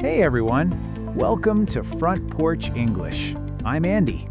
Hey everyone, welcome to Front Porch English. I'm Andy.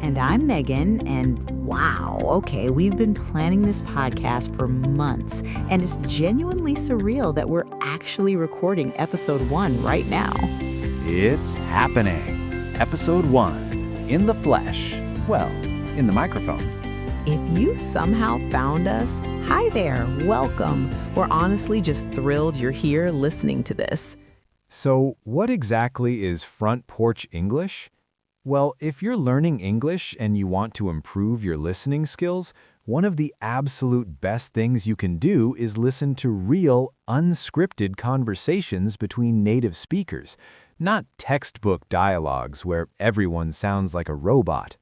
And I'm Megan, and wow, okay, we've been planning this podcast for months, and it's genuinely surreal that we're actually recording episode 1 right now. It's happening. Episode 1, in the flesh. Well, in the microphone. If you somehow found us, hi there, welcome. We're honestly just thrilled you're here listening to this. So, what exactly is Front Porch English? Well, if you're learning English and you want to improve your listening skills, one of the absolute best things you can do is listen to real, unscripted conversations between native speakers, not textbook dialogues where everyone sounds like a robot.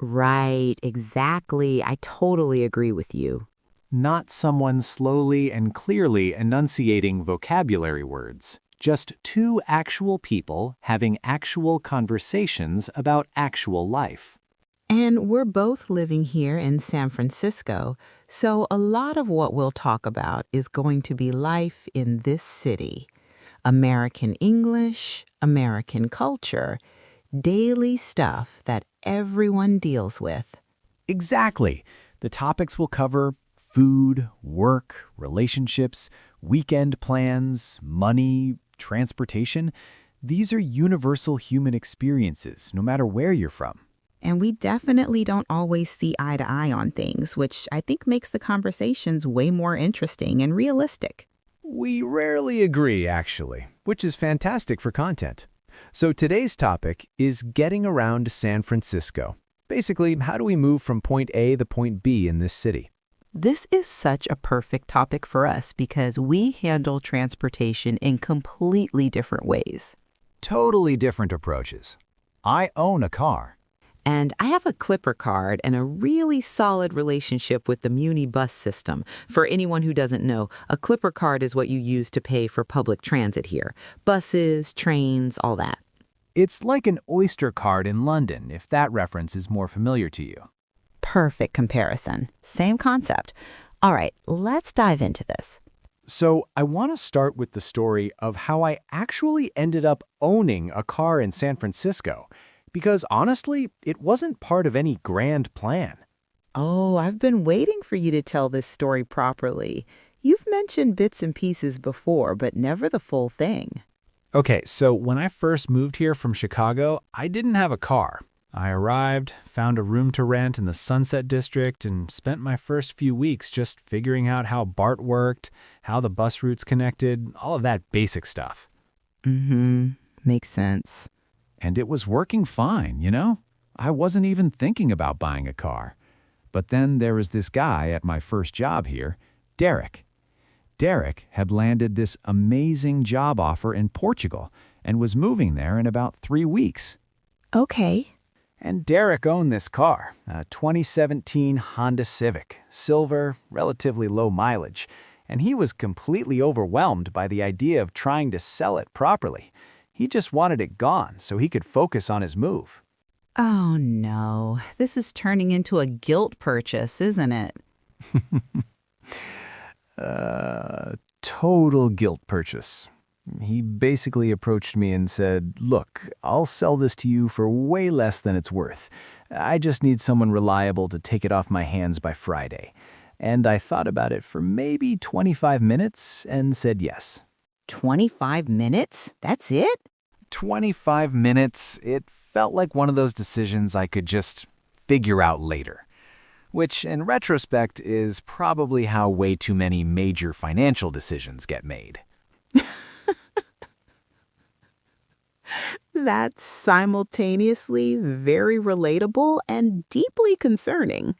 Right, exactly. I totally agree with you. Not someone slowly and clearly enunciating vocabulary words. Just two actual people having actual conversations about actual life. And we're both living here in San Francisco, so a lot of what we'll talk about is going to be life in this city. American English, American culture, daily stuff that everyone deals with. Exactly. The topics will cover food, work, relationships, weekend plans, money, transportation. These are universal human experiences, no matter where you're from. And we definitely don't always see eye to eye on things, which I think makes the conversations way more interesting and realistic. We rarely agree, actually, which is fantastic for content. So today's topic is getting around San Francisco. Basically, how do we move from point A to point B in this city? This is such a perfect topic for us because we handle transportation in completely different ways. Totally different approaches. I own a car. And I have a Clipper card and a really solid relationship with the Muni bus system. For anyone who doesn't know, a Clipper card is what you use to pay for public transit here. Buses, trains, all that. It's like an Oyster card in London, if that reference is more familiar to you. Perfect comparison. Same concept. All right, let's dive into this. So I want to start with the story of how I actually ended up owning a car in San Francisco. Because honestly, it wasn't part of any grand plan. Oh, I've been waiting for you to tell this story properly. You've mentioned bits and pieces before, but never the full thing. Okay, so when I first moved here from Chicago, I didn't have a car. I arrived, found a room to rent in the Sunset District, and spent my first few weeks just figuring out how BART worked, how the bus routes connected, all of that basic stuff. Makes sense. And it was working fine, you know? I wasn't even thinking about buying a car. But then there was this guy at my first job here, Derek. Derek had landed this amazing job offer in Portugal and was moving there in about 3 weeks. Okay. And Derek owned this car, a 2017 Honda Civic, silver, relatively low mileage, and he was completely overwhelmed by the idea of trying to sell it properly. He just wanted it gone so he could focus on his move. Oh no, this is turning into a guilt purchase, isn't it? Total guilt purchase. He basically approached me and said, "Look, I'll sell this to you for way less than it's worth. I just need someone reliable to take it off my hands by Friday." And I thought about it for maybe 25 minutes and said yes. 25 minutes? That's it? 25 minutes, it felt like one of those decisions I could just figure out later. Which, in retrospect, is probably how way too many major financial decisions get made. That's simultaneously very relatable and deeply concerning.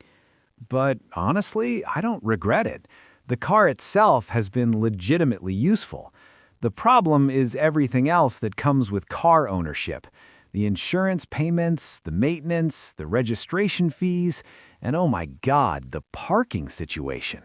But honestly, I don't regret it. The car itself has been legitimately useful. The problem is everything else that comes with car ownership. The insurance payments, the maintenance, the registration fees, and oh my God, the parking situation.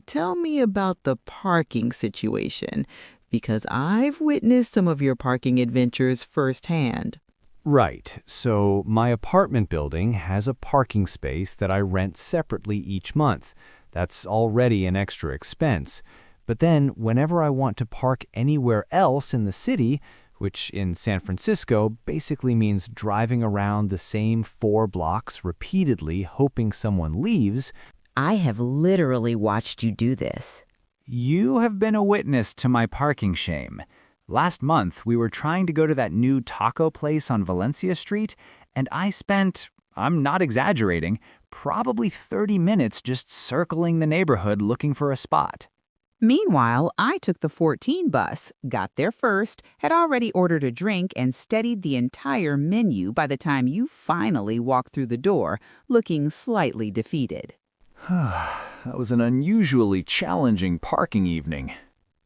Tell me about the parking situation, because I've witnessed some of your parking adventures firsthand. Right, so my apartment building has a parking space that I rent separately each month. That's already an extra expense. But then, whenever I want to park anywhere else in the city, which in San Francisco basically means driving around the same 4 blocks repeatedly hoping someone leaves. I have literally watched you do this. You have been a witness to my parking shame. Last month, we were trying to go to that new taco place on Valencia Street, and I spent, I'm not exaggerating, probably 30 minutes just circling the neighborhood looking for a spot. Meanwhile, I took the 14 bus, got there first, had already ordered a drink, and studied the entire menu by the time you finally walked through the door, looking slightly defeated. That was an unusually challenging parking evening.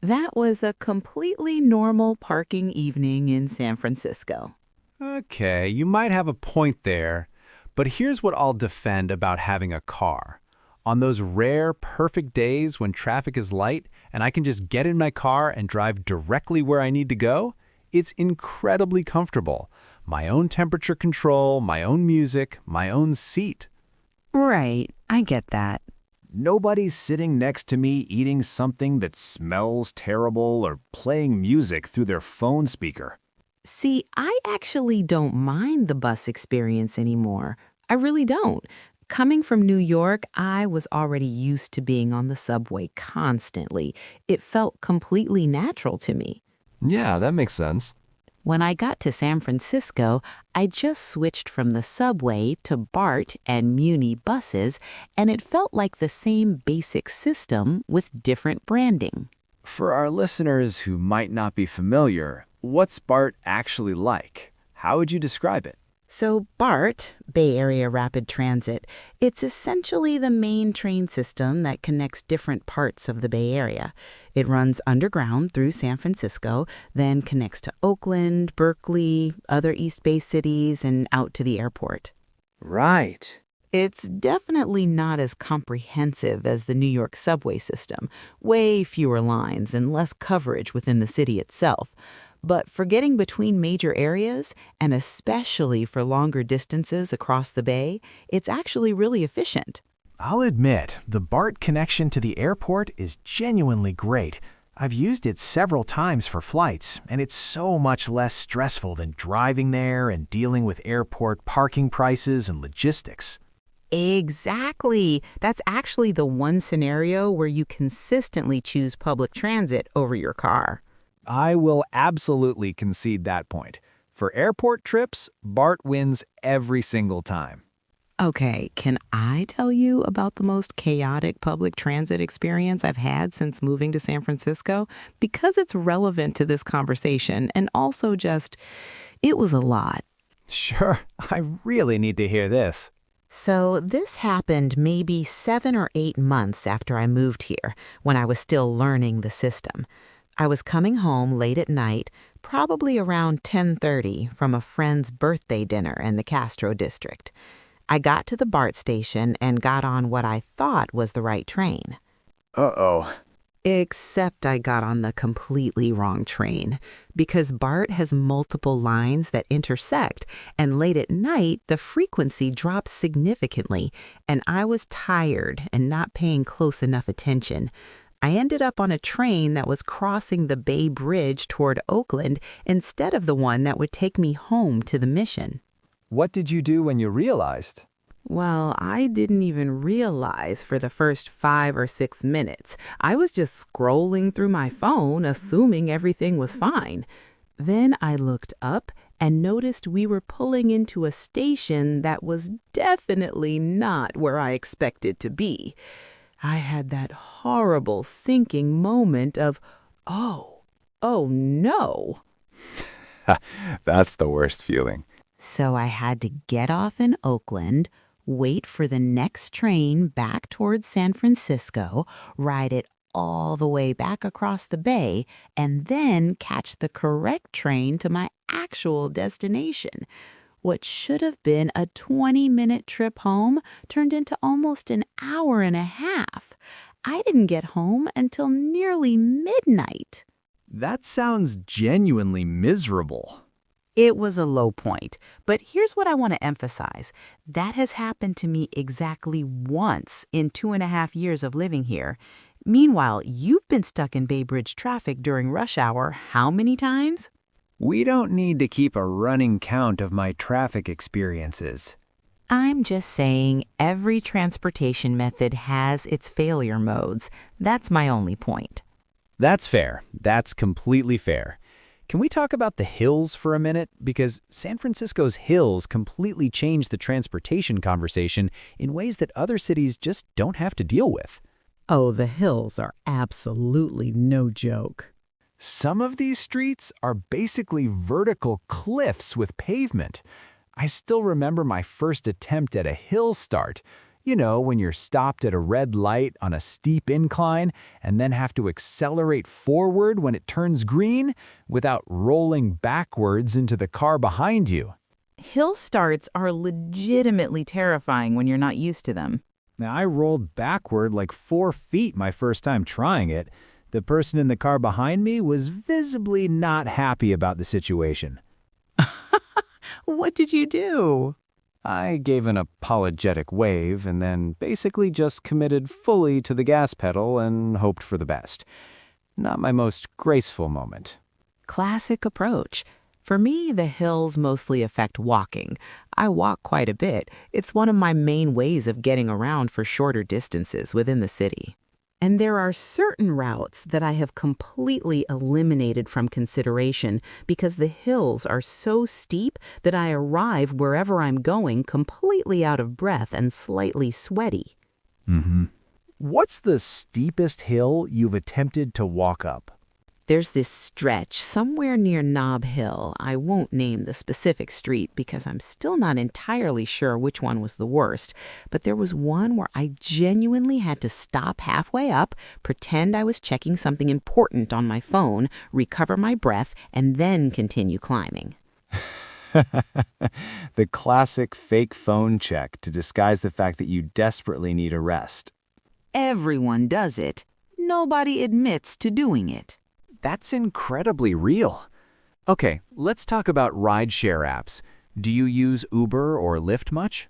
That was a completely normal parking evening in San Francisco. Okay, you might have a point there, but here's what I'll defend about having a car. On those rare, perfect days when traffic is light and I can just get in my car and drive directly where I need to go, it's incredibly comfortable. My own temperature control, my own music, my own seat. Right, I get that. Nobody's sitting next to me eating something that smells terrible or playing music through their phone speaker. See, I actually don't mind the bus experience anymore. I really don't. Coming from New York, I was already used to being on the subway constantly. It felt completely natural to me. Yeah, that makes sense. When I got to San Francisco, I just switched from the subway to BART and Muni buses, and it felt like the same basic system with different branding. For our listeners who might not be familiar, what's BART actually like? How would you describe it? So BART, Bay Area Rapid Transit, it's essentially the main train system that connects different parts of the Bay Area. It runs underground through San Francisco, then connects to Oakland, Berkeley, other East Bay cities, and out to the airport. Right. It's definitely not as comprehensive as the New York subway system, way fewer lines and less coverage within the city itself. But for getting between major areas, and especially for longer distances across the bay, it's actually really efficient. I'll admit, the BART connection to the airport is genuinely great. I've used it several times for flights, and it's so much less stressful than driving there and dealing with airport parking prices and logistics. Exactly. That's actually the one scenario where you consistently choose public transit over your car. I will absolutely concede that point. For airport trips, BART wins every single time. Okay, can I tell you about the most chaotic public transit experience I've had since moving to San Francisco? Because it's relevant to this conversation, and also just, it was a lot. Sure, I really need to hear this. So this happened maybe 7 or 8 months after I moved here, when I was still learning the system. I was coming home late at night, probably around 10:30, from a friend's birthday dinner in the Castro district. I got to the BART station and got on what I thought was the right train. Uh-oh. Except I got on the completely wrong train, because BART has multiple lines that intersect, and late at night, the frequency drops significantly, and I was tired and not paying close enough attention. I ended up on a train that was crossing the Bay Bridge toward Oakland instead of the one that would take me home to the Mission. What did you do when you realized? Well, I didn't even realize for the first 5 or 6 minutes. I was just scrolling through my phone, assuming everything was fine. Then I looked up and noticed we were pulling into a station that was definitely not where I expected to be. I had that horrible sinking moment of, oh no. That's the worst feeling. So I had to get off in Oakland, wait for the next train back towards San Francisco, ride it all the way back across the bay, and then catch the correct train to my actual destination. What should have been a 20-minute trip home turned into almost an hour and a half. I didn't get home until nearly midnight. That sounds genuinely miserable. It was a low point, but here's what I want to emphasize. That has happened to me exactly once in 2.5 years of living here. Meanwhile, you've been stuck in Bay Bridge traffic during rush hour how many times? We don't need to keep a running count of my traffic experiences. I'm just saying every transportation method has its failure modes. That's my only point. That's fair. That's completely fair. Can we talk about the hills for a minute? Because San Francisco's hills completely change the transportation conversation in ways that other cities just don't have to deal with. Oh, the hills are absolutely no joke. Some of these streets are basically vertical cliffs with pavement. I still remember my first attempt at a hill start. You know, when you're stopped at a red light on a steep incline and then have to accelerate forward when it turns green without rolling backwards into the car behind you. Hill starts are legitimately terrifying when you're not used to them. Now, I rolled backward like 4 feet my first time trying it. The person in the car behind me was visibly not happy about the situation. What did you do? I gave an apologetic wave and then basically just committed fully to the gas pedal and hoped for the best. Not my most graceful moment. Classic approach. For me, the hills mostly affect walking. I walk quite a bit. It's one of my main ways of getting around for shorter distances within the city. And there are certain routes that I have completely eliminated from consideration because the hills are so steep that I arrive wherever I'm going completely out of breath and slightly sweaty. What's the steepest hill you've attempted to walk up? There's this stretch somewhere near Nob Hill. I won't name the specific street because I'm still not entirely sure which one was the worst, but there was one where I genuinely had to stop halfway up, pretend I was checking something important on my phone, recover my breath, and then continue climbing. The classic fake phone check to disguise the fact that you desperately need a rest. Everyone does it. Nobody admits to doing it. That's incredibly real. Okay, let's talk about rideshare apps. Do you use Uber or Lyft much?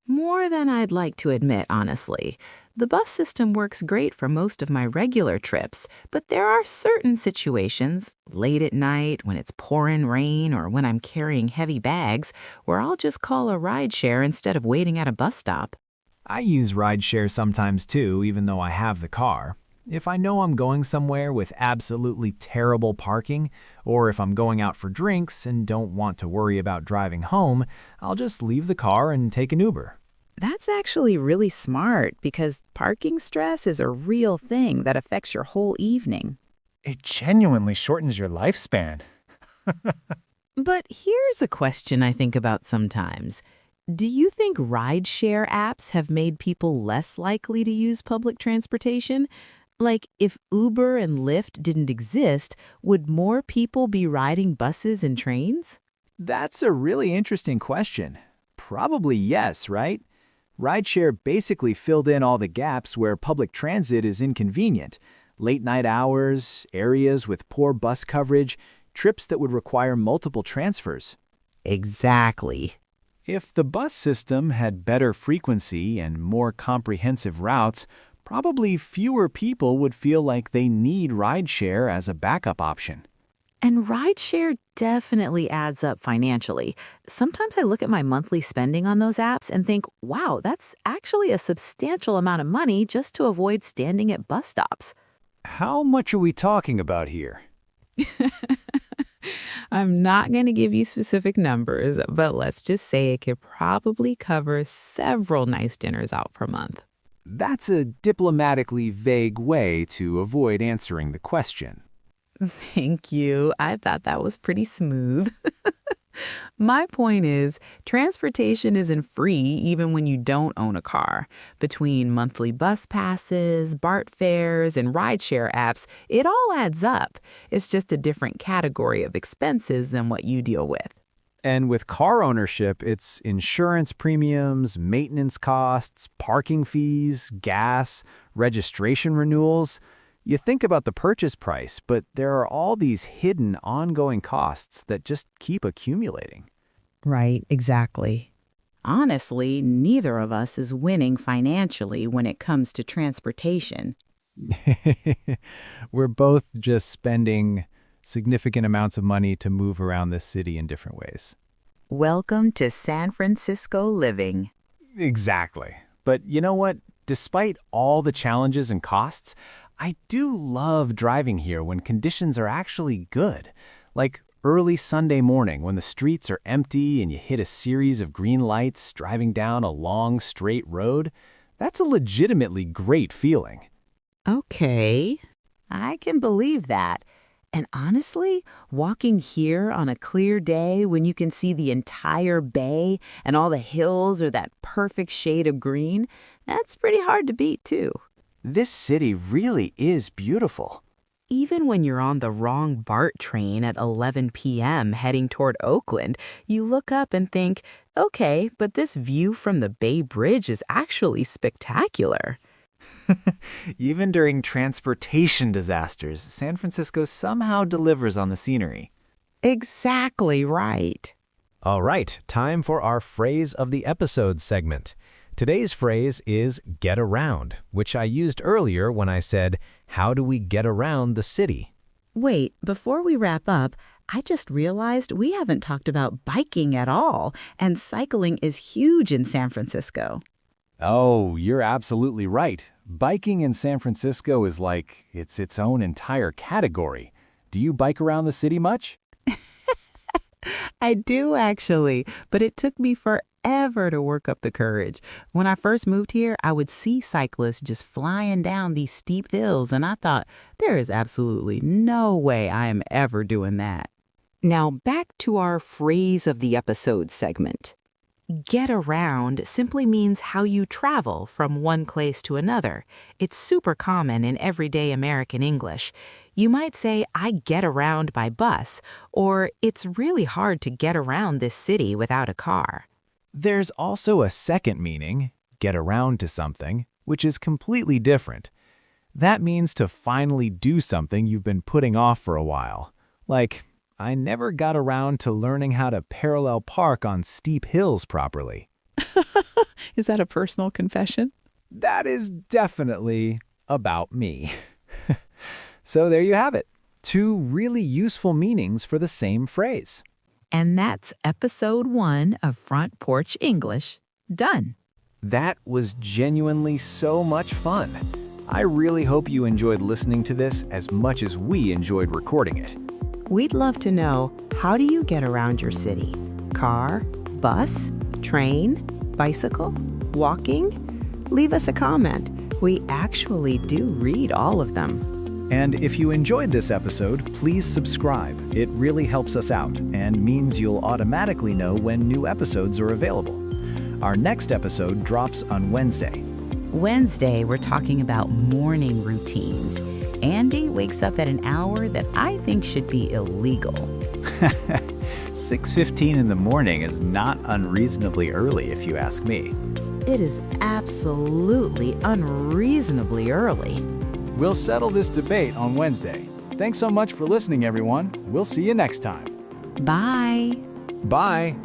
More than I'd like to admit, honestly. The bus system works great for most of my regular trips, but there are certain situations, late at night, when it's pouring rain, or when I'm carrying heavy bags, where I'll just call a rideshare instead of waiting at a bus stop. I use rideshare sometimes too, even though I have the car. If I know I'm going somewhere with absolutely terrible parking, or if I'm going out for drinks and don't want to worry about driving home, I'll just leave the car and take an Uber. That's actually really smart because parking stress is a real thing that affects your whole evening. It genuinely shortens your lifespan. But here's a question I think about sometimes. Do you think rideshare apps have made people less likely to use public transportation? Like, if Uber and Lyft didn't exist, would more people be riding buses and trains? That's a really interesting question. Probably yes, right? Rideshare basically filled in all the gaps where public transit is inconvenient. Late night hours, areas with poor bus coverage, trips that would require multiple transfers. Exactly. If the bus system had better frequency and more comprehensive routes, probably fewer people would feel like they need rideshare as a backup option. And rideshare definitely adds up financially. Sometimes I look at my monthly spending on those apps and think, wow, that's actually a substantial amount of money just to avoid standing at bus stops. How much are we talking about here? I'm not going to give you specific numbers, but let's just say it could probably cover several nice dinners out per month. That's a diplomatically vague way to avoid answering the question. Thank you. I thought that was pretty smooth. My point is, transportation isn't free even when you don't own a car. Between monthly bus passes, BART fares, and rideshare apps, it all adds up. It's just a different category of expenses than what you deal with. And with car ownership, it's insurance premiums, maintenance costs, parking fees, gas, registration renewals. You think about the purchase price, but there are all these hidden ongoing costs that just keep accumulating. Right, exactly. Honestly, neither of us is winning financially when it comes to transportation. We're both just spending significant amounts of money to move around this city in different ways. Welcome to San Francisco living. Exactly. But you know what? Despite all the challenges and costs, I do love driving here when conditions are actually good. Like early Sunday morning when the streets are empty and you hit a series of green lights driving down a long, straight road. That's a legitimately great feeling. Okay, I can believe that. And honestly, walking here on a clear day when you can see the entire bay and all the hills are that perfect shade of green, that's pretty hard to beat too. This city really is beautiful. Even when you're on the wrong BART train at 11 p.m. heading toward Oakland, you look up and think, okay, but this view from the Bay Bridge is actually spectacular. Even during transportation disasters, San Francisco somehow delivers on the scenery. Exactly right. All right, time for our phrase of the episode segment. Today's phrase is get around, which I used earlier when I said, how do we get around the city? Wait, before we wrap up, I just realized we haven't talked about biking at all, and cycling is huge in San Francisco. Oh, you're absolutely right. Biking in San Francisco is like it's its own entire category. Do you bike around the city much? I do actually, but it took me forever to work up the courage. When I first moved here, I would see cyclists just flying down these steep hills, and I thought, there is absolutely no way I am ever doing that. Now back to our phrase of the episode segment. Get around simply means how you travel from one place to another. It's super common in everyday American English. You might say, I get around by bus, or it's really hard to get around this city without a car. There's also a second meaning, get around to something, which is completely different. That means to finally do something you've been putting off for a while. Like, I never got around to learning how to parallel park on steep hills properly. Is that a personal confession? That is definitely about me. So there you have it. 2 really useful meanings for the same phrase. And that's episode 1 of Front Porch English. Done. That was genuinely so much fun. I really hope you enjoyed listening to this as much as we enjoyed recording it. We'd love to know, how do you get around your city? Car, bus, train, bicycle, walking? Leave us a comment. We actually do read all of them. And if you enjoyed this episode, please subscribe. It really helps us out and means you'll automatically know when new episodes are available. Our next episode drops on Wednesday. Wednesday, we're talking about morning routines. Andy wakes up at an hour that I think should be illegal. 6:15 in the morning is not unreasonably early if you ask me. It is absolutely unreasonably early. We'll settle this debate on Wednesday. Thanks so much for listening, everyone. We'll see you next time. Bye. Bye.